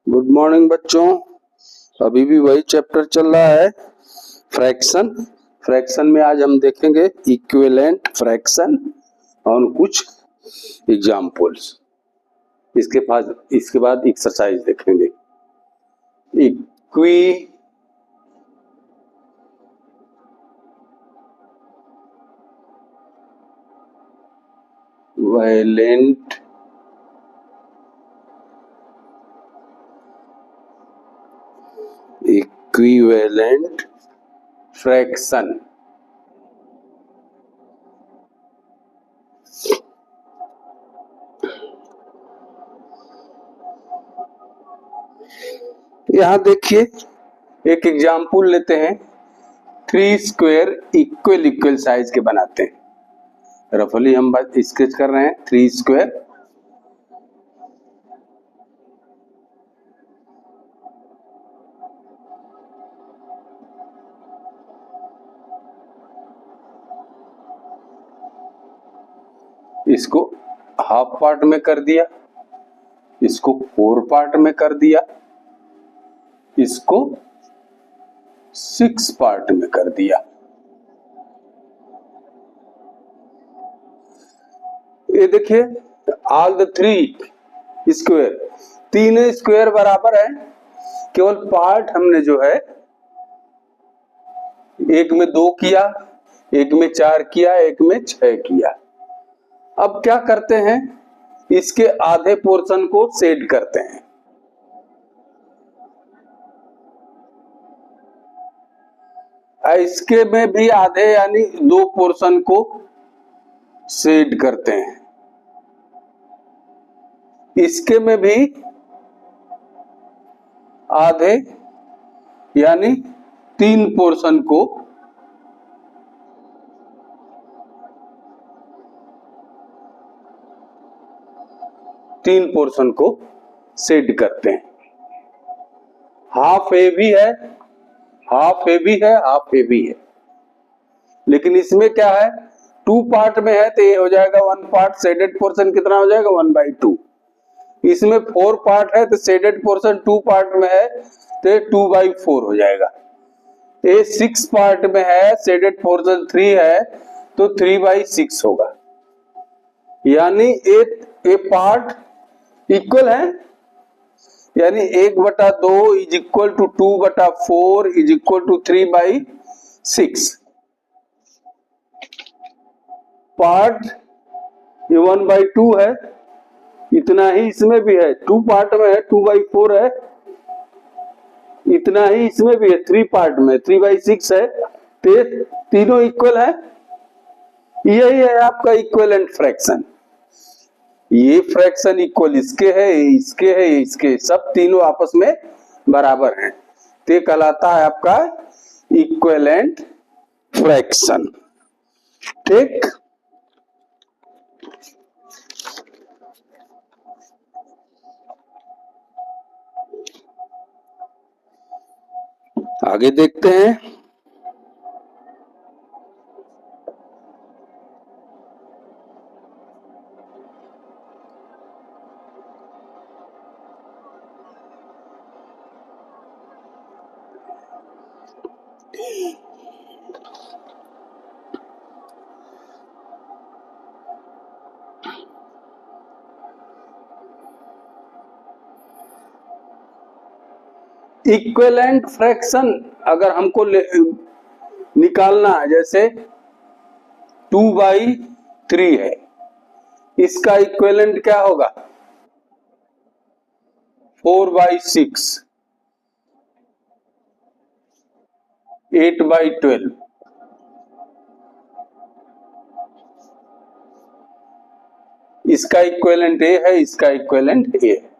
Good morning बच्चों। अभी भी वही चैप्टर चल रहा है, फ्रैक्शन। फ्रैक्शन में आज हम देखेंगे इक्विवेलेंट फ्रैक्शन और कुछ एग्जाम्पल्स। इसके बाद एक्सरसाइज देखेंगे। Equivalent fraction. यहां देखिए, एक एग्जाम्पल लेते हैं। 3 स्क्वायर इक्वल साइज के बनाते हैं। रफली हम बात स्केच कर रहे हैं। 3 स्क्वायर इसको हाफ पार्ट में कर दिया, इसको 4 पार्ट में कर दिया, इसको 6 पार्ट में कर दिया। ये देखिए, ऑल द 3 स्क्वायर, तीनों स्क्वायर बराबर है। केवल पार्ट हमने जो है एक में 2 किया, एक में 4 किया, एक में 6 किया। अब क्या करते हैं, इसके आधे पोर्शन को शेड करते हैं। इसके में भी आधे यानी 2 पोर्शन को शेड करते हैं। इसके में भी आधे यानी 3 पोर्शन को शेड करते हैं। हाफ ए भी है, हाफ ए भी है, हाफ ए भी है। लेकिन इसमें क्या है, 2 पार्ट में है तो ये हो जाएगा 1 पार्ट। शेडेड पोर्शन कितना हो जाएगा, 1/2। इसमें 4 पार्ट है तो शेडेड पोर्शन 2 पार्ट में है तो 2/4 हो जाएगा। ये 6 पार्ट में है, शेडेड पोर्शन 3 है तो 3/6 होगा। यानी ये पार्ट इक्वल है, यानी 1/2 is equal to 2/4 is equal to 3/6। Part ये 1/2 है, इतना ही इसमें भी है। 2 पार्ट में है, 2/4 है, इतना ही इसमें भी है। 3 पार्ट में 3/6 है, तो तीनों इक्वल है। यही है आपका इक्विवेलेंट फ्रैक्शन। ये फ्रैक्शन इक्वल इसके है, इसके है, इसके, सब तीनों आपस में बराबर हैं। तो कहलाता है आपका इक्विवेलेंट फ्रैक्शन। ठीक, आगे देखते हैं। इक्विवेलेंट फ्रैक्शन अगर हमको निकालना है, जैसे 2/3 है, इसका इक्विवेलेंट क्या होगा, 4/6, 8/12। इसका इक्विवेलेंट ए है, इसका इक्विवेलेंट ए है।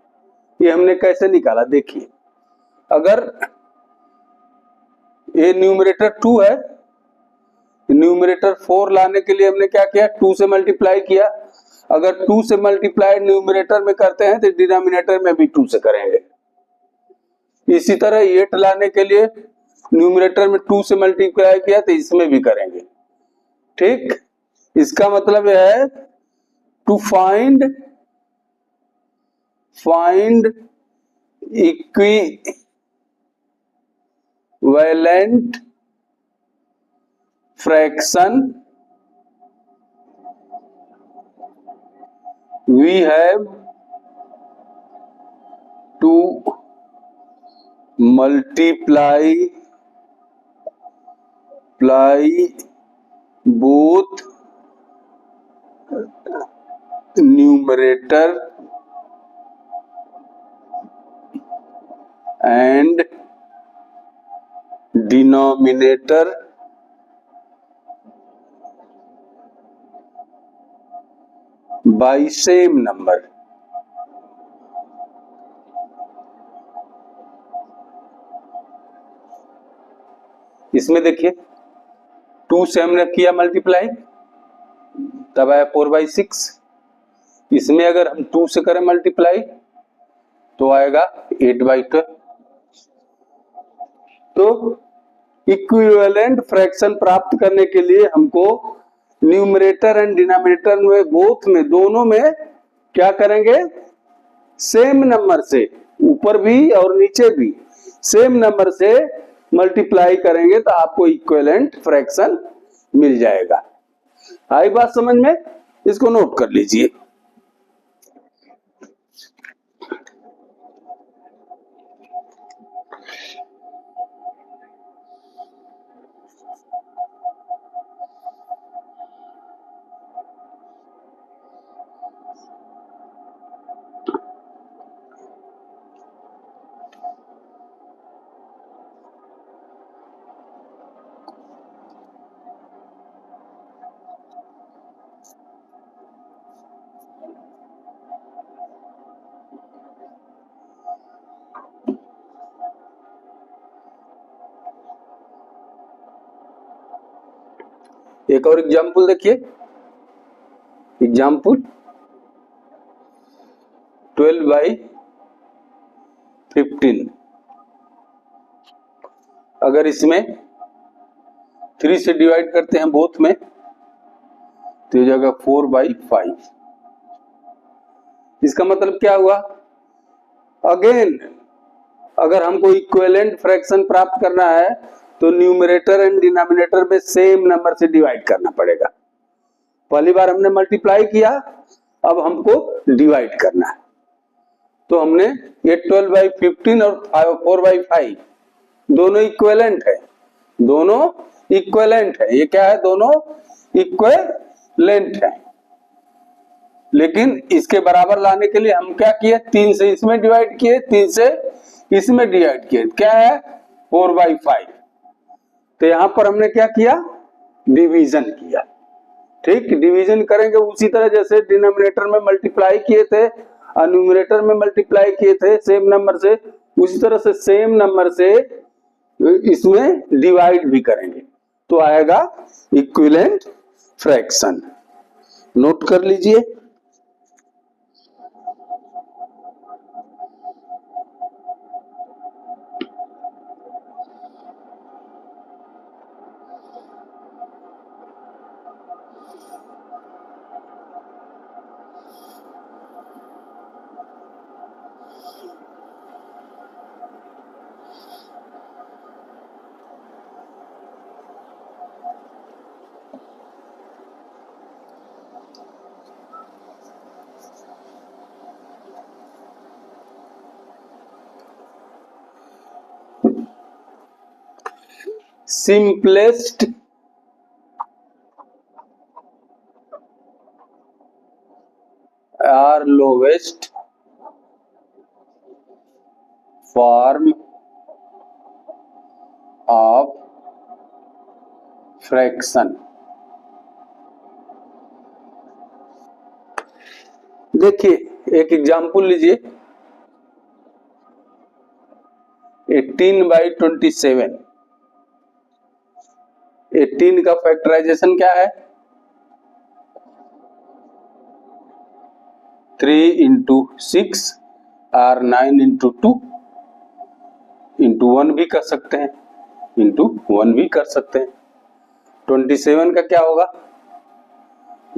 ये हमने कैसे निकाला, देखिए। अगर ये न्यूमरेटर 2 है, न्यूमरेटर 4 लाने के लिए हमने क्या किया, 2 से मल्टीप्लाई किया। अगर 2 से मल्टीप्लाई न्यूमरेटर में करते हैं तो डिनोमिनेटर में भी 2 से करेंगे। इसी तरह 8 लाने के लिए न्यूमरेटर में 2 से मल्टीप्लाई किया तो इसमें भी करेंगे। ठीक, इसका मतलब यह है to find find equivalent fraction we have to multiply both numerator and denominator by same number. इसमें देखिए 2 से हमने किया मल्टीप्लाई, तब आया 4/6। इसमें अगर हम 2 से करें मल्टीप्लाई तो आएगा 8/12। तो इक्विवेलेंट फ्रैक्शन प्राप्त करने के लिए हमको न्यूमरेटर एंड डिनोमिनेटर में बोथ में दोनों में क्या करेंगे, सेम नंबर से, ऊपर भी और नीचे भी सेम नंबर से मल्टीप्लाई करेंगे तो आपको इक्विवेलेंट फ्रैक्शन मिल जाएगा। आई बात समझ में? इसको नोट कर लीजिए। एक और एग्जाम्पल देखिए, एग्जाम्पल 12/15। अगर इसमें 3 से डिवाइड करते हैं बोथ में तो ये जाएगा 4/5। इसका मतलब क्या हुआ, अगेन अगर हमको इक्विवेलेंट फ्रैक्शन प्राप्त करना है तो न्यूमरेटर एंड डिनोमिनेटर में सेम नंबर से डिवाइड करना पड़ेगा। पहली बार हमने मल्टीप्लाई किया, अब हमको डिवाइड करना है। तो हमने ये 12/15 और 4/5 दोनों इक्विवेलेंट है, दोनों इक्विवेलेंट है। ये क्या है, दोनों इक्विवेलेंट है। लेकिन इसके बराबर लाने के लिए हम क्या किए, 3 से इसमें डिवाइड किए, 3 से इसमें डिवाइड किए। क्या है, 4/5। तो यहां पर हमने क्या किया, डिवीजन किया। ठीक, डिवीजन करेंगे उसी तरह जैसे डिनोमिनेटर में मल्टीप्लाई किए थे और न्यूमरेटर में मल्टीप्लाई किए थे सेम नंबर से, उसी तरह से सेम नंबर से इसमें डिवाइड भी करेंगे तो आएगा इक्विवेलेंट फ्रैक्शन। नोट कर लीजिए। simplest or lowest form of fraction। देखिए एक एग्जाम्पल लीजिए, 18/27। 18 का फैक्टराइजेशन क्या है, 3 × 6 और 9 × 2 × 1 भी कर सकते हैं, × 1 भी कर सकते हैं। 27 का क्या होगा,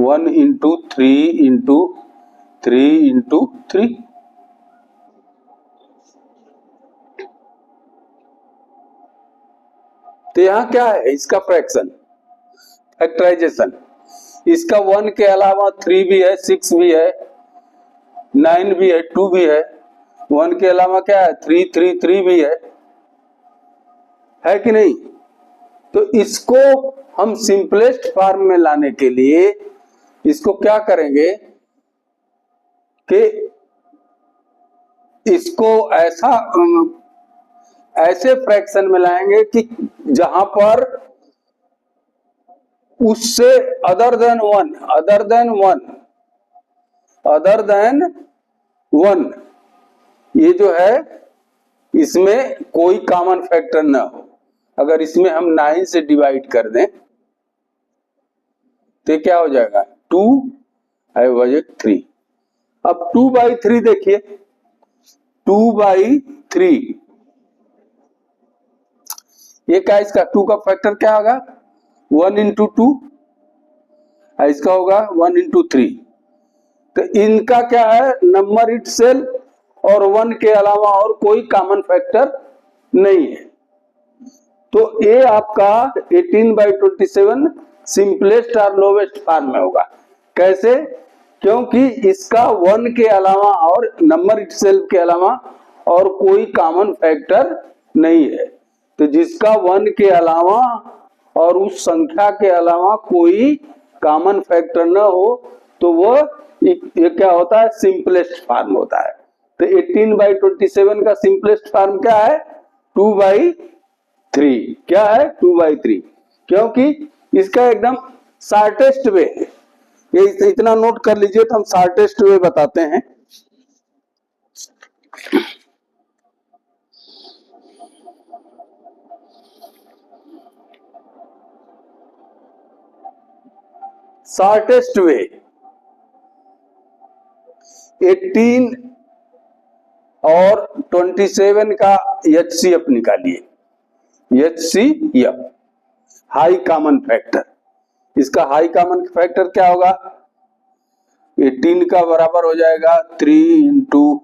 1 × 3 × 3 × 3 तो यहाँ क्या है, इसका फ्रैक्शन फैक्टराइजेशन, इसका 1 के अलावा 3 भी है, 6 भी है, 9 भी है, 2 भी है, 1 के अलावा क्या है, 3 भी है कि नहीं। तो इसको हम सिंपलेस्ट फॉर्म में लाने के लिए इसको क्या करेंगे कि इसको ऐसे फ्रैक्शन में लाएंगे कि जहां पर उससे अदर देन वन ये जो है इसमें कोई कॉमन फैक्टर ना हो। अगर इसमें हम 9 से डिवाइड कर दें तो क्या हो जाएगा, 2 आई वजह 3। अब 2/3 देखिए, 2/3 ये क्या, इसका 2 का फैक्टर क्या होगा, 1 इंटू 2, इसका होगा 1 इंटू 3। तो इनका क्या है, नंबर इटसेल्फ और 1 के अलावा और कोई कॉमन फैक्टर नहीं है। तो ये आपका 18/27 सिंपलेस्ट और लोवेस्ट फॉर्म में होगा। कैसे, क्योंकि इसका 1 के अलावा और नंबर इटसेल्फ के अलावा और कोई कॉमन फैक्टर नहीं है। तो जिसका 1 के अलावा और उस संख्या के अलावा कोई कॉमन फैक्टर न हो तो वो ये क्या होता है, सिंपलेस्ट फॉर्म होता है। तो 18/27 का सिंपलेस्ट फॉर्म क्या है, 2/3। क्या है, 2/3, क्योंकि इसका एकदम शॉर्टेस्ट वे है। ये इतना नोट कर लीजिए तो हम शॉर्टेस्ट वे बताते हैं। शॉर्टेस्ट वे 18 और 27 का HCF निकालिए। HCF हाई कॉमन फैक्टर, इसका हाई कॉमन फैक्टर क्या होगा, 18 का बराबर हो जाएगा 3 इंटू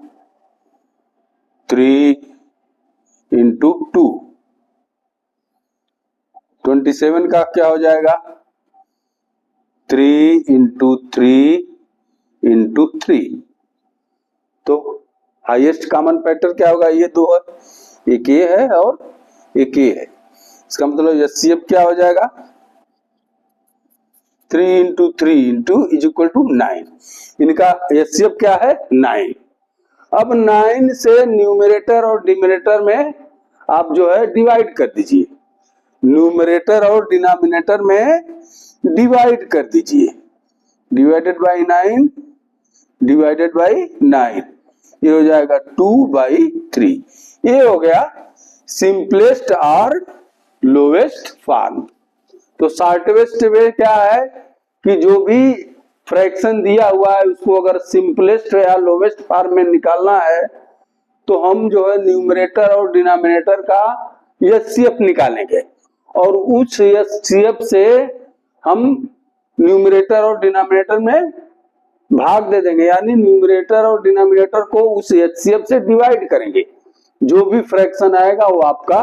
3 इंटू 2। 27 का क्या हो जाएगा, 3 इंटू 3 इंटू 3। तो हाईएस्ट कॉमन फैक्टर क्या होगा, ये दो है, एक ये है और एक ये है। इसका मतलब HCF क्या हो जाएगा, 3 into 3 into is equal to 9। इनका HCF क्या है, 9। अब 9 से न्यूमरेटर और डिनोमिनेटर में आप जो है डिवाइड कर दीजिए, न्यूमरेटर और डिनोमिनेटर में डिवाइड कर दीजिए, डिवाइडेड बाई 9 डिवाइडेड बाई 9, ये हो जाएगा 2/3। ये हो गया सिंपलेस्ट और लोवेस्ट फॉर्म। तो शॉर्टेस्ट वे क्या है कि जो भी फ्रैक्शन दिया हुआ है उसको अगर सिंपलेस्ट या लोवेस्ट फॉर्म में निकालना है तो हम जो है न्यूमरेटर और डिनोमिनेटर का HCF निकालेंगे और उस HCF से हम न्यूमरेटर और डिनोमिनेटर में भाग दे देंगे, यानी न्यूमरेटर और डिनोमिनेटर को उस HCF से डिवाइड करेंगे। जो भी फ्रैक्शन आएगा वो आपका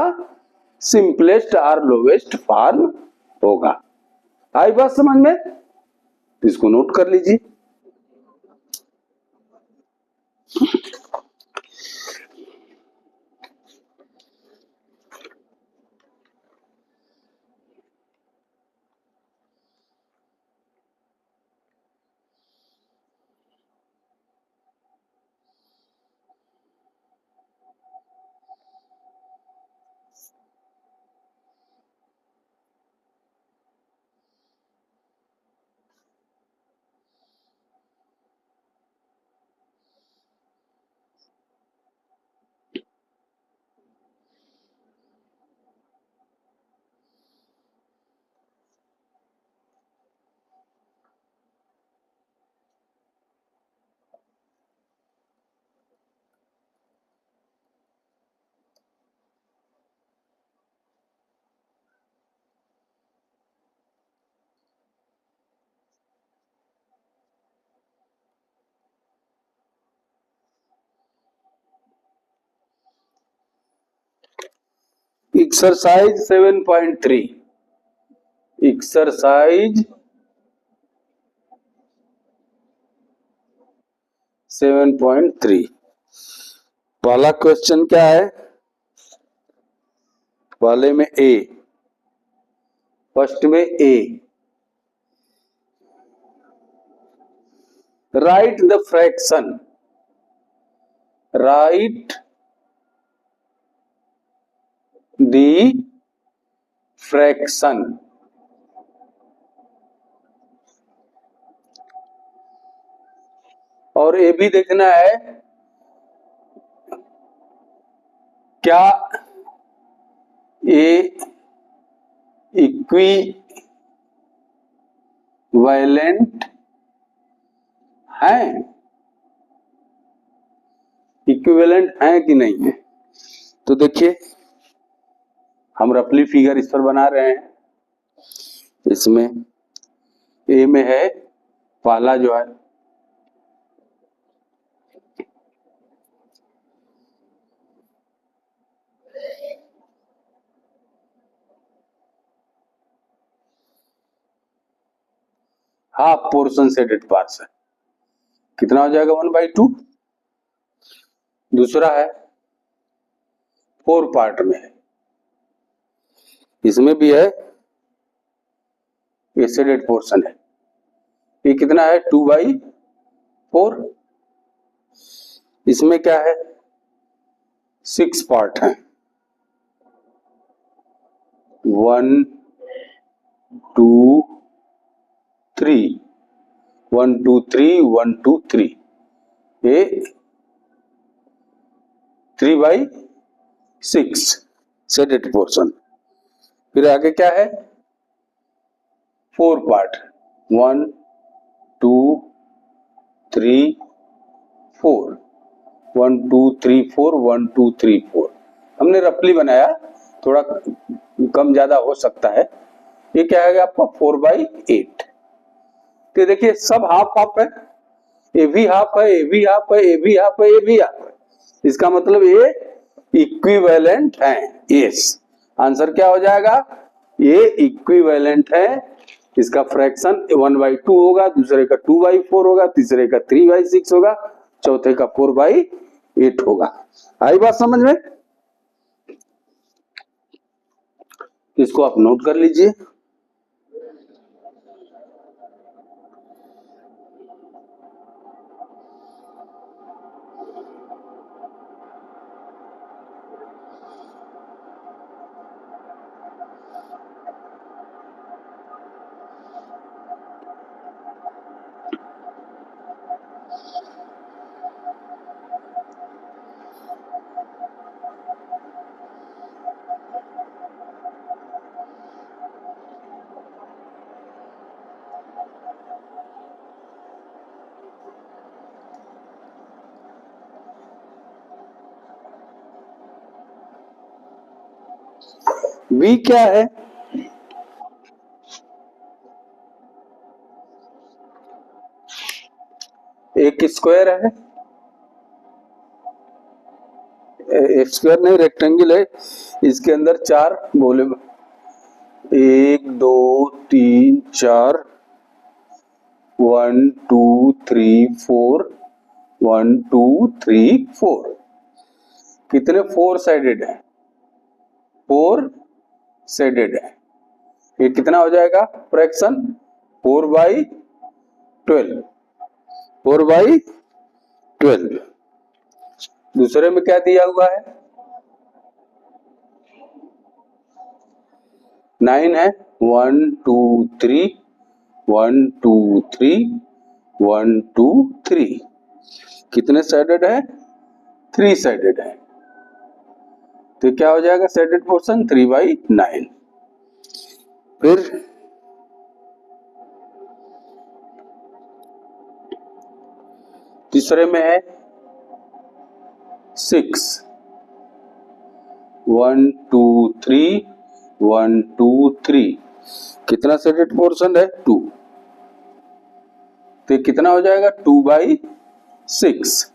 सिंपलेस्ट और लोवेस्ट फॉर्म होगा। आई बात समझ में, इसको नोट कर लीजिए। एक्सरसाइज 7.3 एक्सरसाइज 7.3 पहला क्वेश्चन क्या है? पहले में ए, फर्स्ट में A, write the fraction, write the fraction. और ये भी देखना है क्या ये इक्विवेलेंट है, इक्विवेलेंट है कि नहीं है। तो देखिए हम रफली फिगर इस पर बना रहे हैं। इसमें ए में है पहला जो है हाफ पोर्शन शेडेड पार्ट्स है, कितना हो जाएगा 1/2। दूसरा है 4 पार्ट में है, इसमें भी है ये शेडेड पोर्शन है, ये कितना है 2/4। इसमें क्या है 6 पार्ट है, 1 2 3 1 2 3 1 2 3, ये 3/6 शेडेड पोर्शन। फिर आगे क्या है 4 पार्ट, 1 2 3 4 1 2 3 4 1 2 3 4। हमने रफली बनाया, थोड़ा कम ज्यादा हो सकता है। ये क्या है आपका 4/8। तो देखिए सब हाफ हाफ है, ये भी हाफ है, ये भी हाफ है, ये भी हाफ है, ये भी हाफ है। इसका मतलब ये इक्विवेलेंट है। यस, आंसर क्या हो जाएगा, ये इक्विवेलेंट है। इसका फ्रैक्शन 1/2 होगा, दूसरे का 2/4 होगा, तीसरे का 3/6 होगा, चौथे का 4/8 होगा। आई बात समझ में? इसको आप नोट कर लीजिए। बी क्या है, एक स्क्वायर है, स्क्वायर नहीं रेक्टेंगल है, इसके अंदर 4 गोले, 1 2 3 4 1 2 3 4 1 2 3 4, कितने 4 साइडेड है, 4 साइडेड है। ये कितना हो जाएगा फ्रैक्शन 4/12, 4/12। दूसरे में क्या दिया हुआ है 9 है, 1 2 3 1 2 3 1 2 3, कितने साइडेड है 3 साइडेड है। तो क्या हो जाएगा साइडेड पोर्शन 3/9। फिर तीसरे में है 6, 1 2 3 1 2 3, कितना साइडेड पोर्शन है 2, तो कितना हो जाएगा 2/6।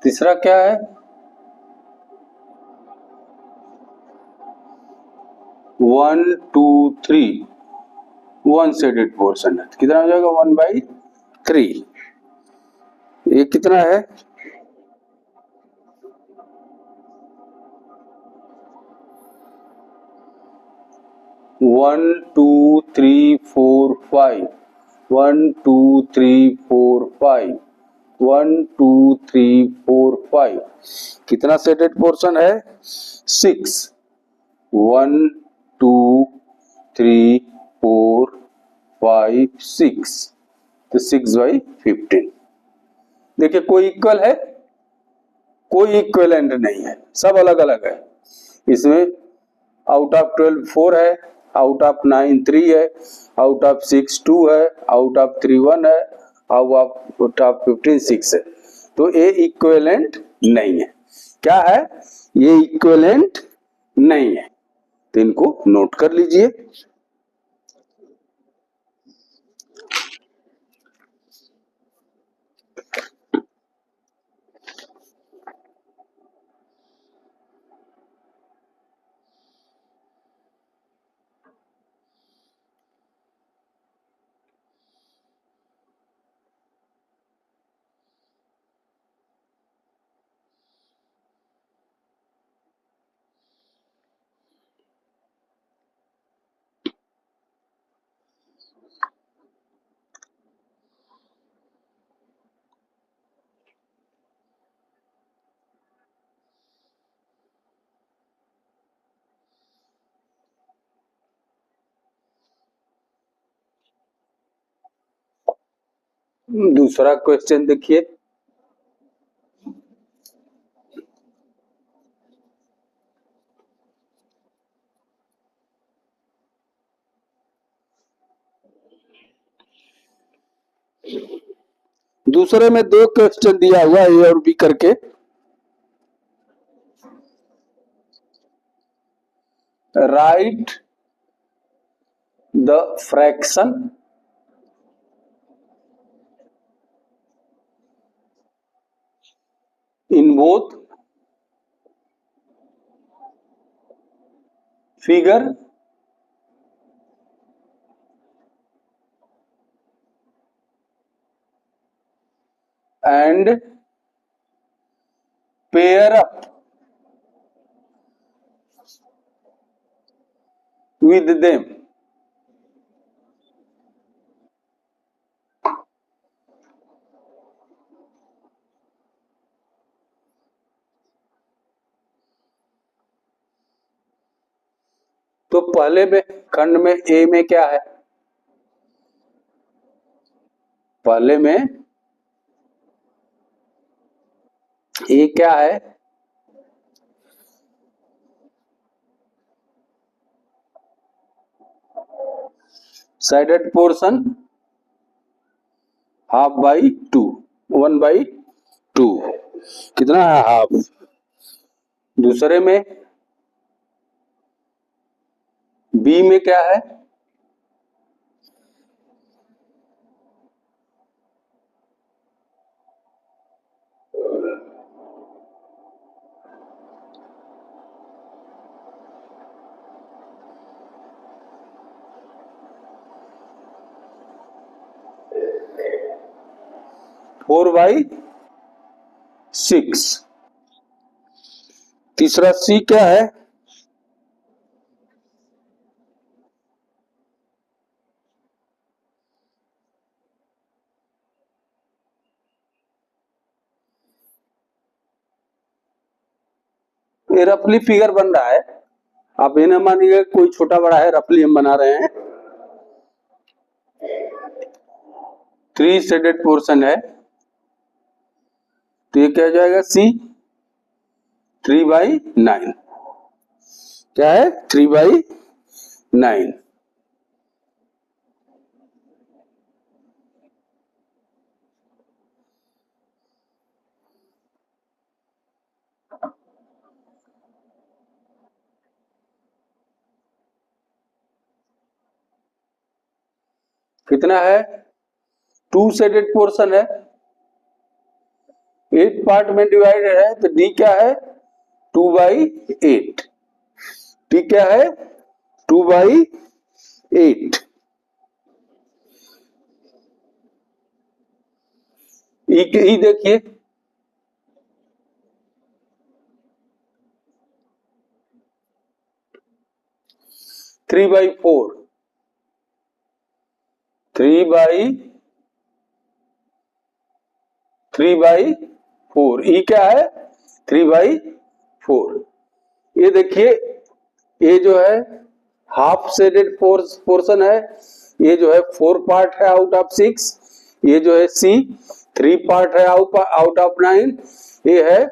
तीसरा क्या है 1 2 3 वन शेडेड पोर्शन है, कितना हो जाएगा 1/3। ये कितना है 1 2 3 4 5 1 2 3 4 5 1 2 3 4 5 कितना शेडेड पोर्शन है 6 1 2 3 4 5 6 तो 6/15। देखिए कोई इक्वल है, कोई इक्विवेलेंट नहीं है, सब अलग अलग है। इसमें आउट ऑफ 12 4 है, आउट ऑफ 9 3 है, आउट ऑफ 6 2 है, आउट ऑफ 3 1 है, आउट ऑफ 15 6 है। तो ये इक्विवेलेंट नहीं है। क्या है ये इक्विवेलेंट नहीं है, तो इनको नोट कर लीजिए। दूसरा क्वेश्चन देखिए, दूसरे में दो क्वेश्चन दिया हुआ ए और बी करके। Right the fraction in both figure and pair up with them। तो पहले में खंड में ए में क्या है, पहले में ए क्या है साइडेड पोर्शन 1/2 1/2 कितना है हाफ। दूसरे में बी में क्या है फोर बाई 6। तीसरा सी क्या है ये रफली फिगर बन रहा है, आप ये ना मानिएगा कोई छोटा बड़ा है, रफली हम बना रहे हैं। 3 शेडेड पोर्शन है, तो ये क्या हो जाएगा सी 3/9 क्या है 3/9। कितना है 2 शेडेड पोर्शन है, 8 पार्ट में डिवाइडेड है, तो डी क्या है 2/8। डी क्या है 2/8। ई देखिए, 3/4। 3/4। ई क्या है? 3/4। ये देखिए, ये जो है हाफ शेडेड पोर्शन है, ये जो है 4 पार्ट है आउट ऑफ 6। ये जो है सी 3 पार्ट है आउट ऑफ 9। ये है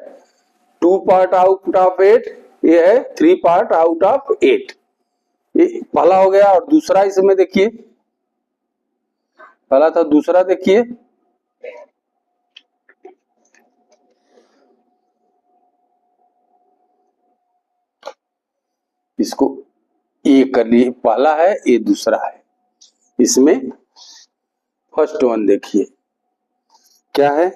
2 पार्ट आउट ऑफ 8। ये है 3 पार्ट आउट ऑफ 8। ये पहला हो गया। और दूसरा इसमें देखिए, पहला था, दूसरा देखिए, इसको ये कर लिए, पहला है, ये दूसरा है। इसमें फर्स्ट वन देखिए क्या है,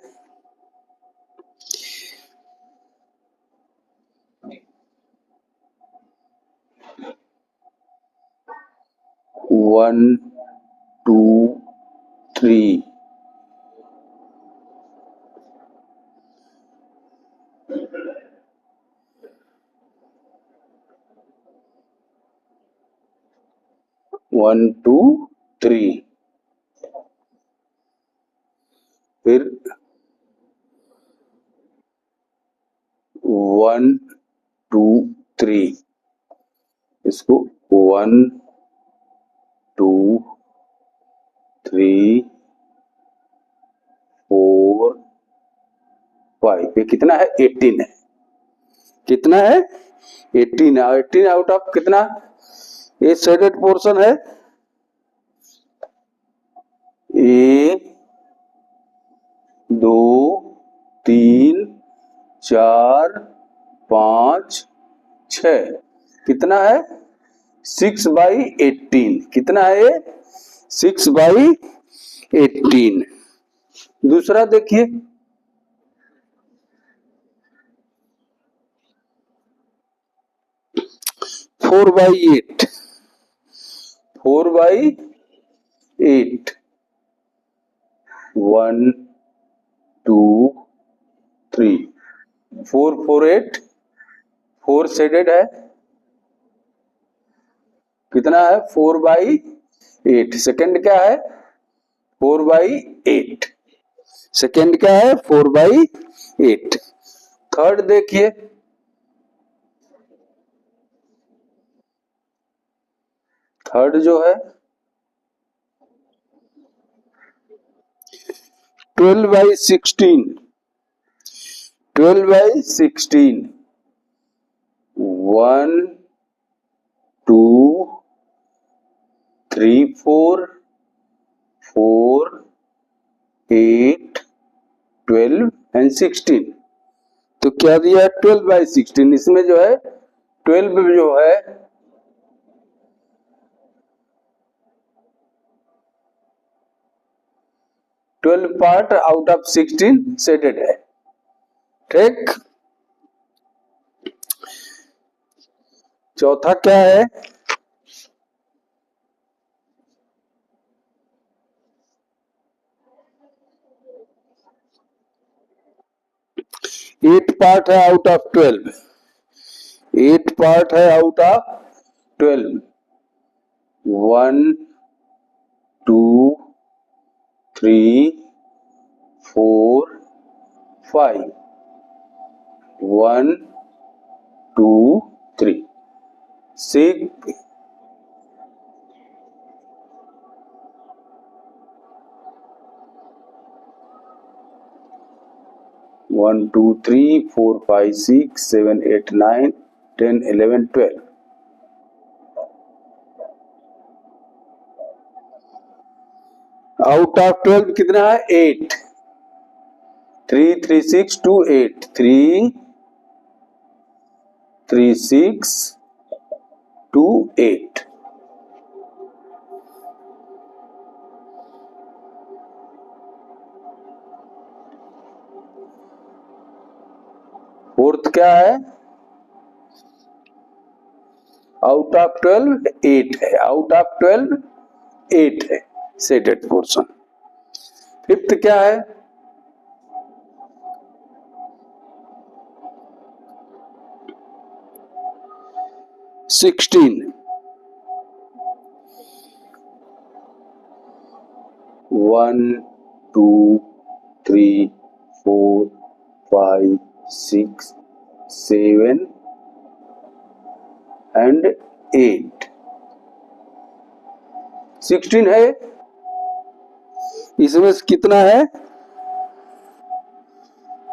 1 2 3। वन टू थ्री, फिर 1 2 3। इसको 1 2 3 4 5। ये कितना है? 18 है। कितना है? 18 है। 18 आउट ऑफ कितना? ये शेडेड पोर्शन है, एक 2 3 4 5 6। कितना है? 6/18। कितना है ये? 6/18। दूसरा देखिए, 4/8। 4/8। 1 2 3 4 4 8। 4 शेडेड है, कितना है? 4/8। सेकंड क्या है? 4/8। सेकंड क्या है? 4/8। थर्ड देखिए, थर्ड जो है 12/16। 12/16। 1 2 3 4 4 8 12 एंड 16। तो क्या दिया है? 12/16। इसमें जो है 12 जो है 12 पार्ट आउट ऑफ 16 शेडेड है। ठीक। चौथा क्या है? एट पार्ट है आउट ऑफ 12। 8 पार्ट है आउट ऑफ 12। 1 2 3 4 5। 1 2 3 6। 1 2 3 4 5 6 7 8 9 10 11 12। आउट ऑफ 12 कितना है? 8। 3 3 6 2 8। 3 3 6 2 8। फोर्थ क्या है? आउट ऑफ 12 8 है, आउट ऑफ 12 8 है शेडेड पोर्शन। फिफ्थ क्या है? 16। 1 2 3 4 5 6 7 एंड 8। 16 है, इसमें कितना है?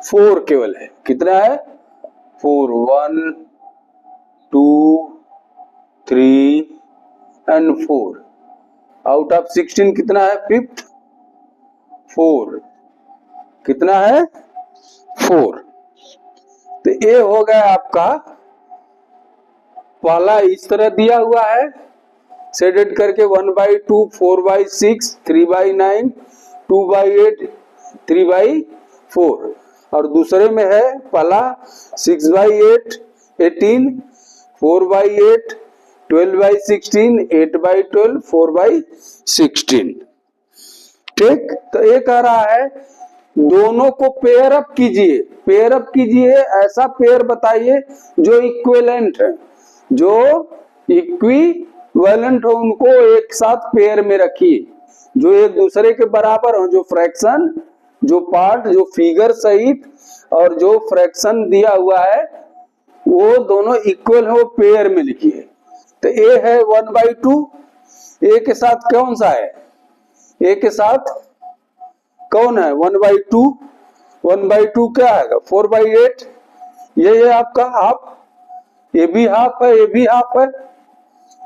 4 केवल है। कितना है? 4। 1 2 3 एंड 4। आउट ऑफ 16 कितना है? फिफ्थ 4। कितना है? 4। तो ये हो गया आपका पहला। इस तरह दिया हुआ है शेडेड करके 1/2, 4/6, 3/9, 2/8, 3/4। और दूसरे में है पहला 6/8, 18, 4/8, 12/16, 8/12, 4/16। ठीक। तो ये कह रहा है दोनों को पेयर अप कीजिए। पेयर अप कीजिए, ऐसा पेयर बताइए जो इक्विवेलेंट है, जो इक्विवेलेंट हो, उनको एक साथ पेयर में रखिए, जो एक दूसरे के बराबर हो, जो फ्रैक्शन, जो पार्ट, जो फिगर सहित और जो फ्रैक्शन दिया हुआ है वो दोनों इक्वल हो, पेयर में लिखिए। तो ए है 1/2, ए के साथ कौन सा है? ए के साथ कौन है? 1/2। 1/2 क्या है? 4/8। ये आपका हाफ, ये भी हाफ है, ये भी हाफ है।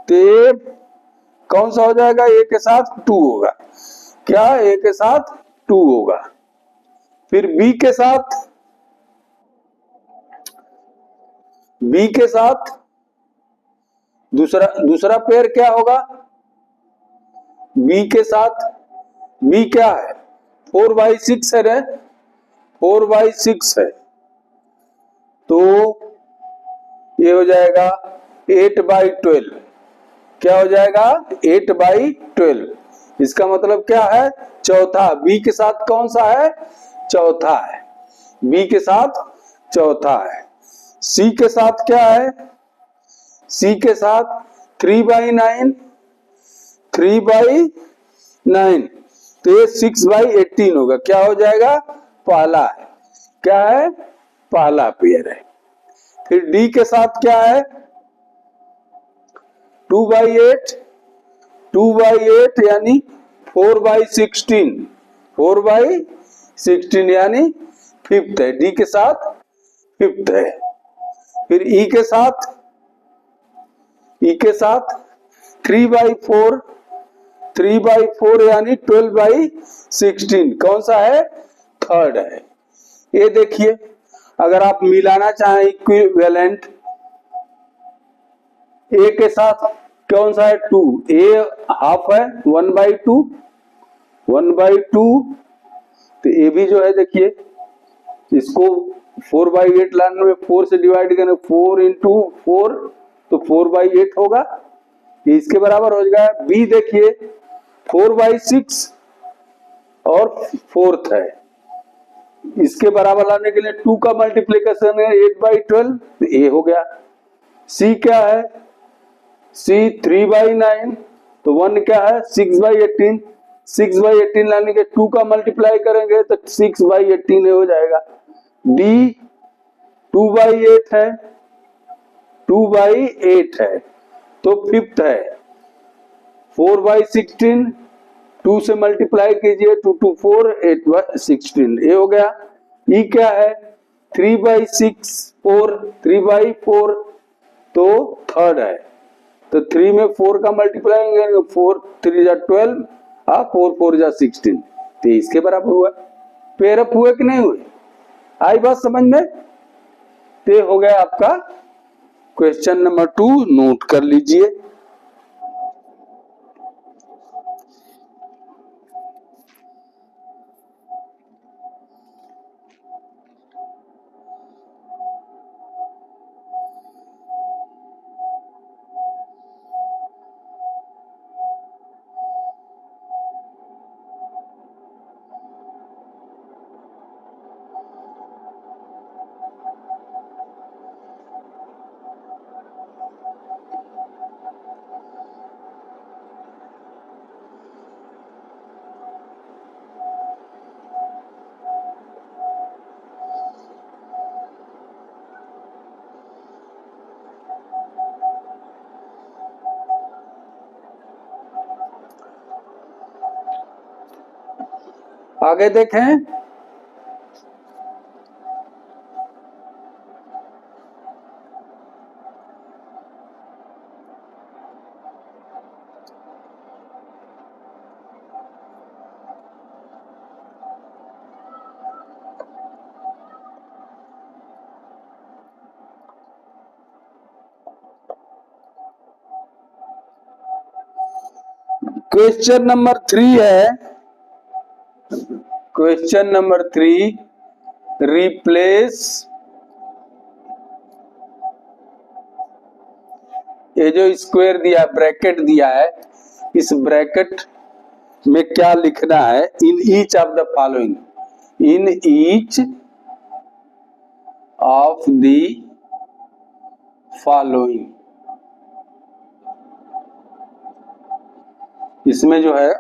तो ये कौन सा हो जाएगा? ए के साथ 2 होगा। क्या? ए के साथ 2 होगा। फिर बी के साथ, बी के साथ दूसरा पेयर क्या होगा? बी के साथ, बी क्या है? 4/6 है रे, 4/6 है। तो ये हो जाएगा 8/12। क्या हो जाएगा? 8/12। इसका मतलब क्या है? चौथा। बी के साथ कौन सा है? चौथा है। बी के साथ चौथा है। सी के साथ क्या है? सी के साथ 3/9, 3/9। तो ये 6/18 होगा। क्या हो जाएगा? पहला है। क्या है? पहला पेयर है। फिर डी के साथ क्या है? 2/8, 2/8 यानी 4/16, 4/16 यानी फिफ्थ है। डी के साथ फिफ्थ है। फिर ई के साथ, ई के साथ 3/4, 3/4 यानी 12/16 कौन सा है? थर्ड है। ये देखिए, अगर आप मिलाना चाहें इक्विवेलेंट, ए के साथ कौन सा है? 2। ए हाफ है 1/2, 1/2। तो ए भी जो है देखिए, इसको 4/8 लाने में 4 से डिवाइड करने, 4 इंटू 4 तो 4/8 होगा, ये इसके बराबर हो जाएगा। बी देखिए 4/6 और फोर्थ है, इसके बराबर लाने के लिए 2 का मल्टीप्लीकेशन है 8/12, तो ए हो गया। सी क्या है? सी 3/9, तो 1 क्या है? 6/18, 6/18 लाने के 2 का मल्टीप्लाई करेंगे तो 6/18 हो जाएगा। डी 2/8 है, 2/8 है, तो फिफ्थ है। 4/16, 2 से मल्टीप्लाई कीजिए, 2 2 4, 8/16 ये हो गया। ई क्या है? 3/6, 4, 3/4 तो थर्ड है। तो 3 में 4 का मल्टीप्लाई करेंगे, 4 3 जा 12, 4 4 जा 16, तो इसके बराबर हुआ। पेयर अप हुए कि नहीं हुए? आई बात समझ में? ते हो गया आपका क्वेश्चन नंबर 2, नोट कर लीजिए। आगे देखें, क्वेश्चन नंबर 3 है, क्वेश्चन नंबर 3, रिप्लेस, ये जो स्क्वायर दिया ब्रैकेट दिया है, इस ब्रैकेट में क्या लिखना है, in each of the following, in each of the following, इसमें जो है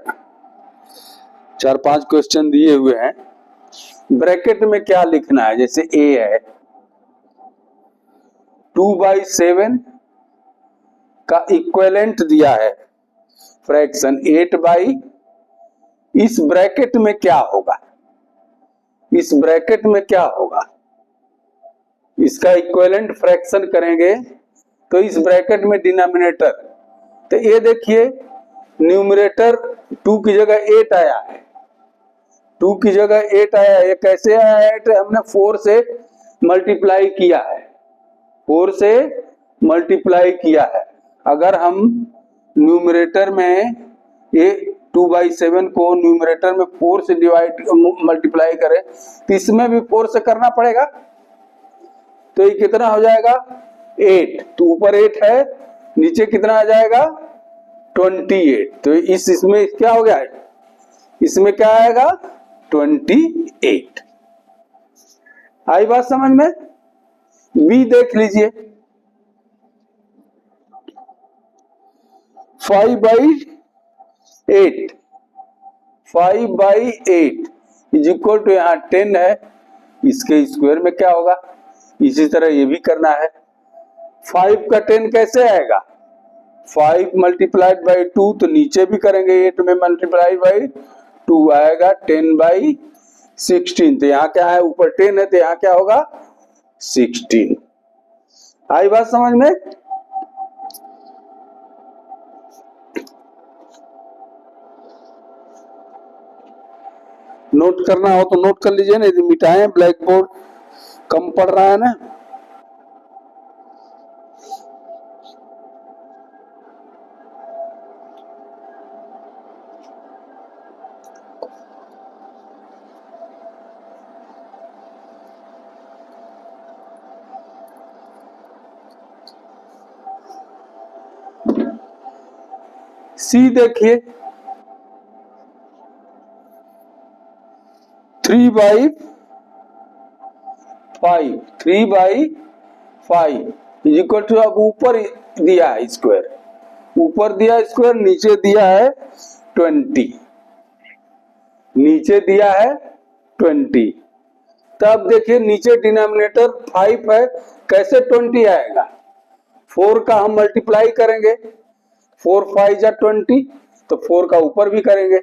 4-5 क्वेश्चन दिए हुए हैं, ब्रैकेट में क्या लिखना है, जैसे ए है 2/7 का इक्विवेलेंट दिया है फ्रैक्शन 8/, इस ब्रैकेट में क्या होगा, इस ब्रैकेट में क्या होगा, इसका इक्विवेलेंट फ्रैक्शन करेंगे तो इस ब्रैकेट में डिनोमिनेटर, तो ये देखिए न्यूमरेटर 2 की जगह 8 आया है, 2 की जगह 8 आया है, ये कैसे आया है, हमने 4 से मल्टीप्लाई किया है, 4 से मल्टीप्लाई किया है। अगर हम न्यूमरेटर में ये 2/7 को न्यूमरेटर में 4 से डिवाइड मल्टीप्लाई करें तो इसमें भी 4 से करना पड़ेगा, तो ये कितना हो जाएगा 8, तो ऊपर 8 है, नीचे कितना आ जाएगा 28, तो इसमें क्या हो गया है, इसमें क्या आएगा 28। आई बात समझ में। बी देख लीजिए, 5/8, 5/8 इज इक्वल टू, यहाँ 10 है, इसके स्क्वायर में क्या होगा, इसी तरह ये भी करना है। 5 का 10 कैसे आएगा, 5 मल्टीप्लाइड बाई 2, तो नीचे भी करेंगे 8 में मल्टीप्लाई बाई 2 आएगा 10/16, तो यहाँ क्या है, ऊपर 10 है तो यहाँ क्या होगा 16। आई बात समझ में। नोट करना हो तो नोट कर लीजिए, नहीं मिटाएं, ब्लैक बोर्ड कम पड़ रहा है ना। सी देखिए 3/5 इज इक्वल टू, अब ऊपर दिया है स्क्वायर, ऊपर दिया स्क्वायर, नीचे दिया है 20, नीचे दिया है 20, तब देखिए नीचे डिनोमिनेटर 5 है, कैसे 20 आएगा, 4 का हम मल्टीप्लाई करेंगे, 4 5 जा 20, तो 4 का ऊपर भी करेंगे,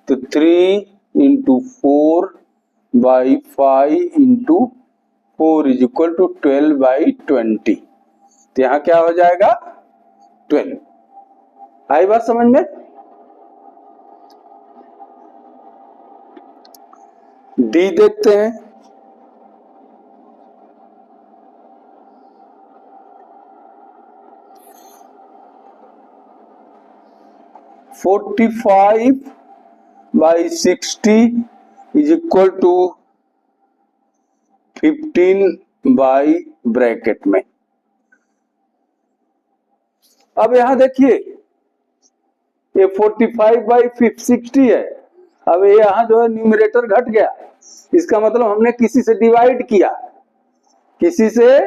तो 3 × 4/5 × 4 इज इक्वल टू 12/20, तो यहाँ क्या हो जाएगा 12। आई बात समझ में। डी देखते हैं, 45/60 इज इक्वल टू 15 ब्रैकेट में। अब यहां देखिए ये 45/60 है, अब ये यहां जो है न्यूमरेटर घट गया, इसका मतलब हमने किसी से डिवाइड किया, किसी से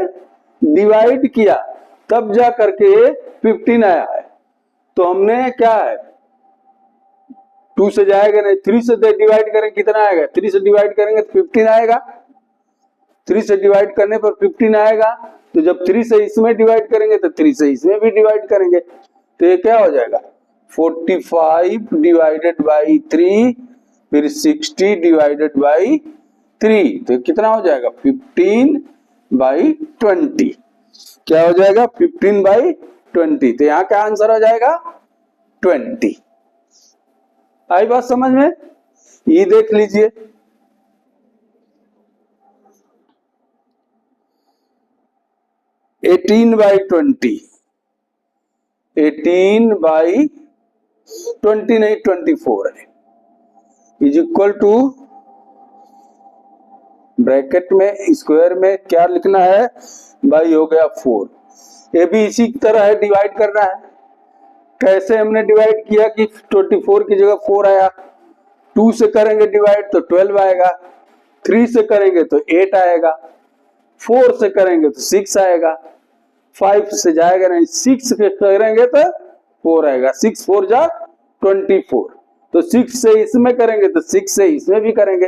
डिवाइड किया तब जा करके 15 आया है, तो हमने क्या है 2 से जाएगा नहीं, 3 से डिवाइड करेंगे कितना आएगा, 3 से डिवाइड करेंगे तो 15 आएगा, 3 से डिवाइड करने पर 15 आएगा, तो जब 3 से इसमें डिवाइड करेंगे तो 3 से इसमें भी डिवाइड करेंगे, तो ये क्या हो जाएगा 45 डिवाइडेड बाई 3 फिर 60 डिवाइडेड बाई 3, तो कितना हो जाएगा 15/20। क्या हो जाएगा 15/20, तो यहां क्या आंसर हो जाएगा 20। आई बात समझ में? ये देख लीजिए, 18/20, 18/20 नहीं 24 है, इज इक्वल टू ब्रैकेट में स्क्वायर में क्या लिखना है भाई, हो गया 4। ये भी इसी की तरह है, डिवाइड करना है। कैसे हमने डिवाइड किया कि 24 की जगह 4 आया, 2 से करेंगे डिवाइड तो 12 आएगा, 3 से करेंगे तो 8 आएगा, 4 से करेंगे तो 6 आएगा, 5 से जाएगा नहीं, 6 से करेंगे तो 4 आएगा, 6 4 जा 24, तो 6 से इसमें करेंगे तो 6 से इसमें भी करेंगे,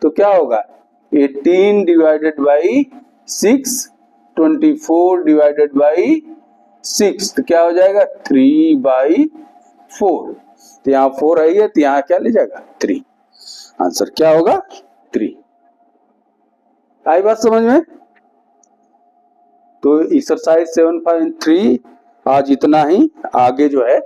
तो क्या होगा 18 डिवाइडेड बाई 6, 24 डिवाइडेड बाई 6, तो क्या हो जाएगा 3/4। तो यहाँ 4 आई है, तो यहाँ क्या ले जाएगा 3, आंसर क्या होगा 3। आई बात समझ में? तो एक्सरसाइज 7.3 आज इतना ही, आगे जो है